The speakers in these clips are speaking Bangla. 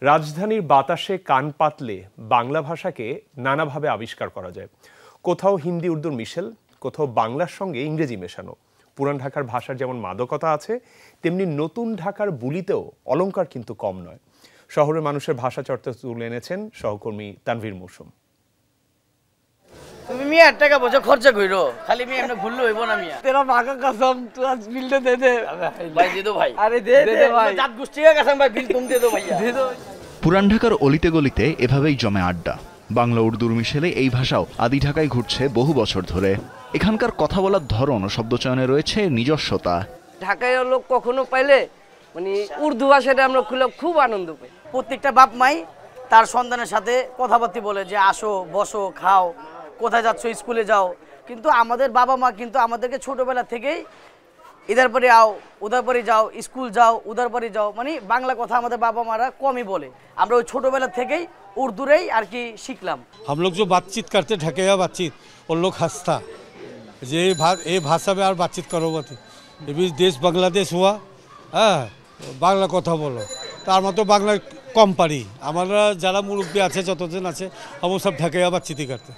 রাজধানীর বাতাসে কান পাতলে বাংলা ভাষাকে নানাভাবে আবিষ্কার করা যায়। কোথাও হিন্দি উর্দুর মিশেল, কোথাও বাংলার সঙ্গে ইংরেজি মেশানো। পুরান ঢাকার ভাষার যেমন মাদকতা আছে, তেমনি নতুন ঢাকার বুলিতেও অলংকার কিন্তু কম নয়। শহরের মানুষের ভাষা চর্চা তুলে এনেছেন সহকর্মী তানভীর মৌসুম। তুমি মিয়া টাকা পয়সা খরচা কইরো, খালি মিয়া এমনি ভুললে হইব না মিয়া। তেরা মাকা কসম তুই আজ বিলটা দে দে ভাই দে দো ভাই। আরে দে দে ভাই, জাত গোষ্ঠীর কাছে ভাই বিল তুমি দে দো ভাইয়া। দে দো। পুরান ঢাকার অলিতে গলিতে এভাবেই জমে আড্ডা। বাংলা উর্দুর মিশেলে এই ভাষাও আদি ঢাকায় ঘুরছে বহু বছর ধরে। এখানকার কথা বলার ধরন ও শব্দচয়নে রয়েছে নিজস্বতা। ঢাকায় লোক কখনো পাইলে মানে উর্দু ভাষাটা আমরা খুব আনন্দ পাই। প্রত্যেকটা বাপ মাই তার সন্তানের সাথে কথাবার্তা বলে যে আসো, বসো, খাও, কোথায় যাচ্ছ, স্কুলে যাও। কিন্তু আমাদের বাবা মা কিন্তু আমাদেরকে ছোটবেলা থেকেই ইধার পরে आओ, উধার পরে যাও, স্কুল যাও, উধার পরে যাও, মানে বাংলা কথা আমাদের বাবা মারা কমই বলে। আমরা ওই ছোটবেলা থেকেই उर्दूरेई আর কি শিখলাম। हम लोग जो बातचीत करते ढकेया बातचीत और लोग हंसता जे ये भाषा में और बातचीत करो मत। ये भी देश बांग्लादेश हुआ, हाँ बांगला कथा बोलो तार मतो बांगला कम पारी। हमारा जरा मुरब्बी আছে যতজন আছে हम सब ढकेया बातचीत करते।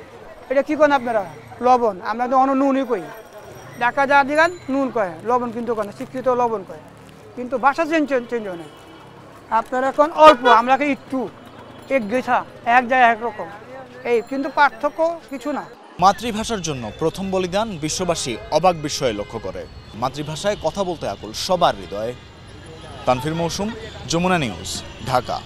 এটা কি কোন আপনারা লবণ, আমরা তো অন্য নুনই কই। ঢাকা যা দিগান নুন কয়, লবণ কিন্তু কোন শিক্ষিত লবণ কয়, কিন্তু ভাষা চেঞ্জ হয় না। আপনারা এখন অল্প, আমরা একটু এক গেছা এক যায় এক রকম, এই কিন্তু পার্থক্য কিছু না। মাতৃভাষার জন্য প্রথম বলিদান বিশ্ববাসী অবাক বিস্ময়ে লক্ষ্য করে। মাতৃভাষায় কথা বলতে আকুল সবার হৃদয়ে। তানভীর মৌসুম, যমুনা নিউজ, ঢাকা।